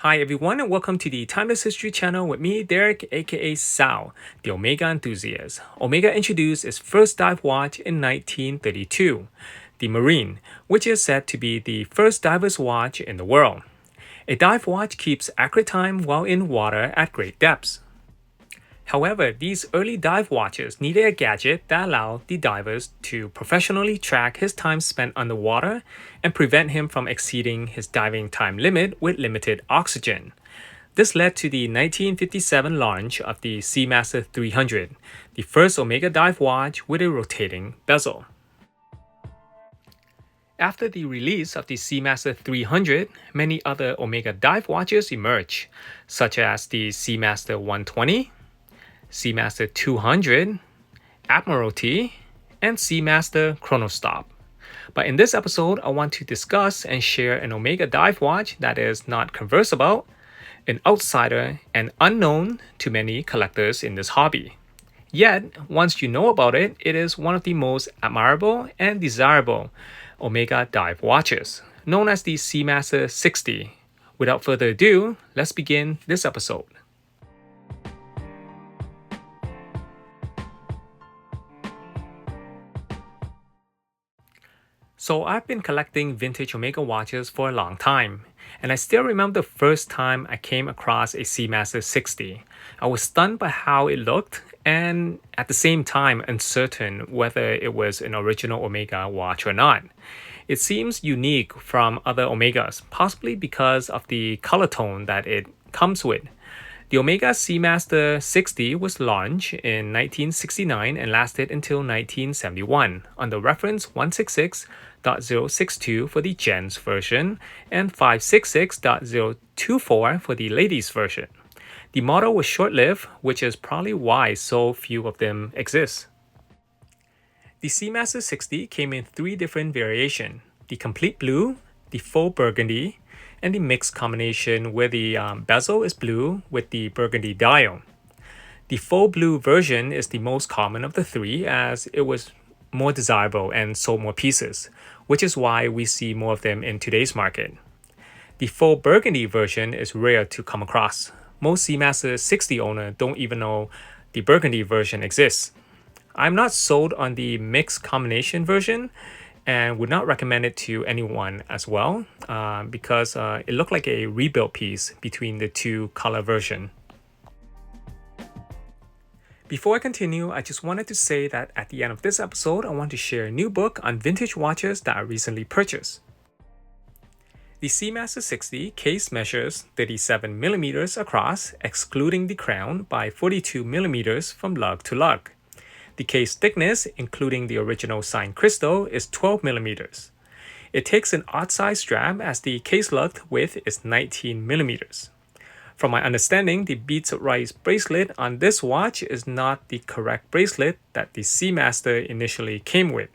Hi everyone and welcome to the Timeless History channel with me, Deric, aka Sal, the Omega Enthusiast. Omega introduced its first dive watch in 1932, the Marine, which is said to be the first diver's watch in the world. A dive watch keeps accurate time while in water at great depths. However, these early dive watches needed a gadget that allowed the divers to professionally track his time spent underwater and prevent him from exceeding his diving time limit with limited oxygen. This led to the 1957 launch of the Seamaster 300, the first Omega dive watch with a rotating bezel. After the release of the Seamaster 300, many other Omega dive watches emerged, such as the Seamaster 120, Seamaster 200, Admiralty, and Seamaster Chronostop. But in this episode, I want to discuss and share an Omega dive watch that is not conversed about, an outsider, and unknown to many collectors in this hobby. Yet, once you know about it, it is one of the most admirable and desirable Omega dive watches, known as the Seamaster 60. Without further ado, let's begin this episode. So I've been collecting vintage Omega watches for a long time, and I still remember the first time I came across a Seamaster 60. I was stunned by how it looked and at the same time uncertain whether it was an original Omega watch or not. It seems unique from other Omegas, possibly because of the color tone that it comes with. The Omega Seamaster 60 was launched in 1969 and lasted until 1971 under reference 166.062 for the gents version and 566.024 for the ladies version. The model was short-lived, which is probably why so few of them exist. The Seamaster 60 came in three different variations: the complete blue, the full burgundy, and the mixed combination where the bezel is blue with the burgundy dial. The full blue version is the most common of the three as it was more desirable and sold more pieces, which is why we see more of them in today's market. The full burgundy version is rare to come across. Most Seamaster 60 owners don't even know the burgundy version exists. I'm not sold on the mixed combination version and would not recommend it to anyone as well because it looked like a rebuilt piece between the two color version. Before I continue, I just wanted to say that at the end of this episode, I want to share a new book on vintage watches that I recently purchased. The Seamaster 60 case measures 37mm across, excluding the crown, by 42mm from lug to lug. The case thickness, including the original signed crystal, is 12mm. It takes an odd-sized strap as the case lug width is 19mm. From my understanding, the beads of rice bracelet on this watch is not the correct bracelet that the Seamaster initially came with,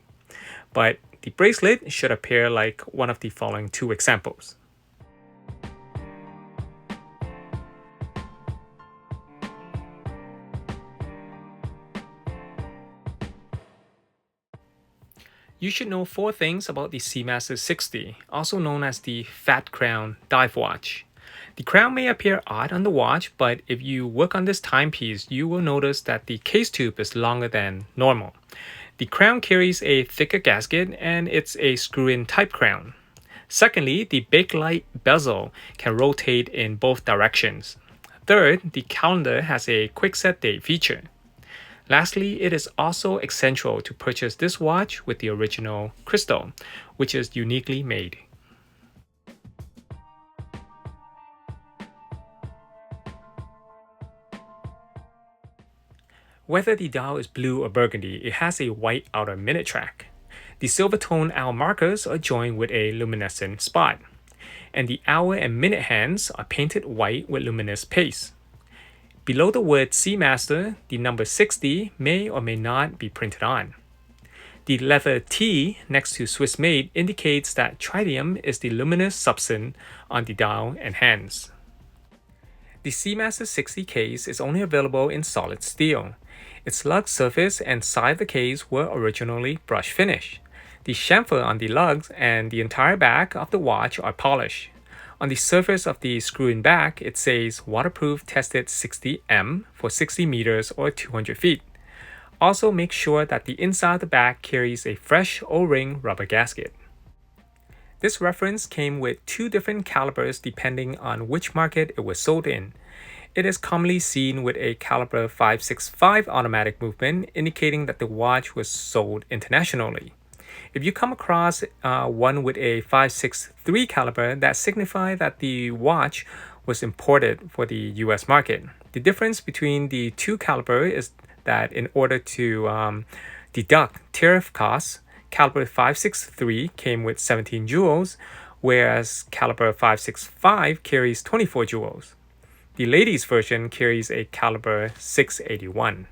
but the bracelet should appear like one of the following two examples. You should know four things about the Seamaster 60, also known as the Fat Crown dive watch. The crown may appear odd on the watch, but if you work on this timepiece, you will notice that the case tube is longer than normal. The crown carries a thicker gasket and it's a screw-in type crown. Secondly, the bakelite bezel can rotate in both directions. Third, the calendar has a quick set date feature. Lastly, it is also essential to purchase this watch with the original crystal, which is uniquely made. Whether the dial is blue or burgundy, it has a white outer minute track. The silver tone hour markers are joined with a luminescent spot, and the hour and minute hands are painted white with luminous paste. Below the word Seamaster, the number 60 may or may not be printed on. The letter T next to Swiss made indicates that tritium is the luminous substance on the dial and hands. The Seamaster 60 case is only available in solid steel. Its lug surface and side of the case were originally brush finish. The chamfer on the lugs and the entire back of the watch are polished. On the surface of the screw-in back, it says waterproof tested 60M for 60 meters or 200 feet. Also make sure that the inside of the back carries a fresh O-ring rubber gasket. This reference came with 2 different calibers depending on which market it was sold in. It is commonly seen with a caliber 565 automatic movement, indicating that the watch was sold internationally. If you come across one with a 563 caliber, that signifies that the watch was imported for the US market. The difference between the 2 caliber is that in order to deduct tariff costs, caliber 563 came with 17 jewels, whereas caliber 565 carries 24 jewels. The ladies version carries a caliber 681.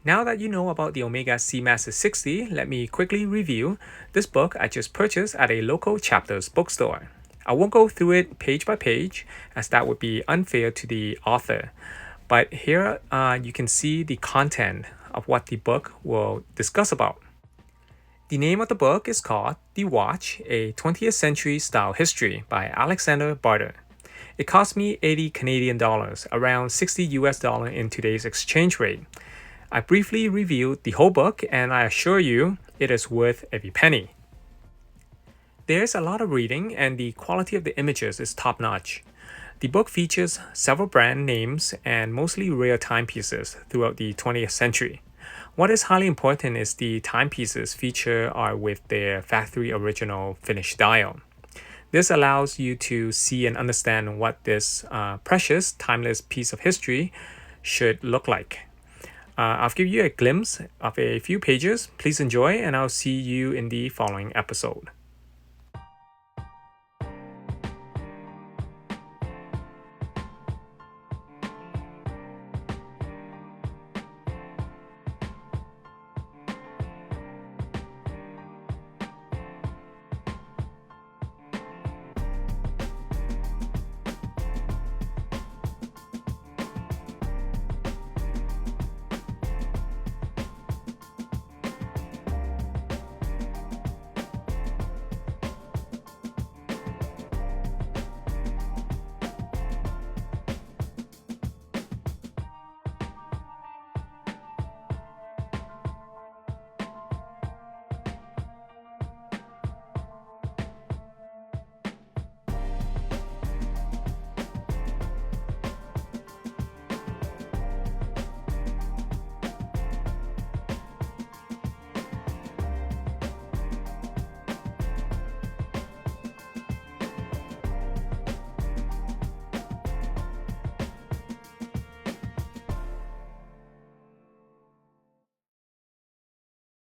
Now that you know about the Omega Seamaster 60, let me quickly review this book I just purchased at a local Chapters bookstore. I won't go through it page by page, as that would be unfair to the author. But here you can see the content of what the book will discuss about. The name of the book is called The Watch, a 20th Century Style History by Alexander Barter. It cost me 80 Canadian dollars, around 60 US dollar in today's exchange rate. I briefly reviewed the whole book and I assure you it is worth every penny. There's a lot of reading and the quality of the images is top-notch. The book features several brand names and mostly rare timepieces throughout the 20th century. What is highly important is the timepieces featured are with their factory original finished dial. This allows you to see and understand what this precious, timeless piece of history should look like. I'll give you a glimpse of a few pages. Please enjoy, and I'll see you in the following episode.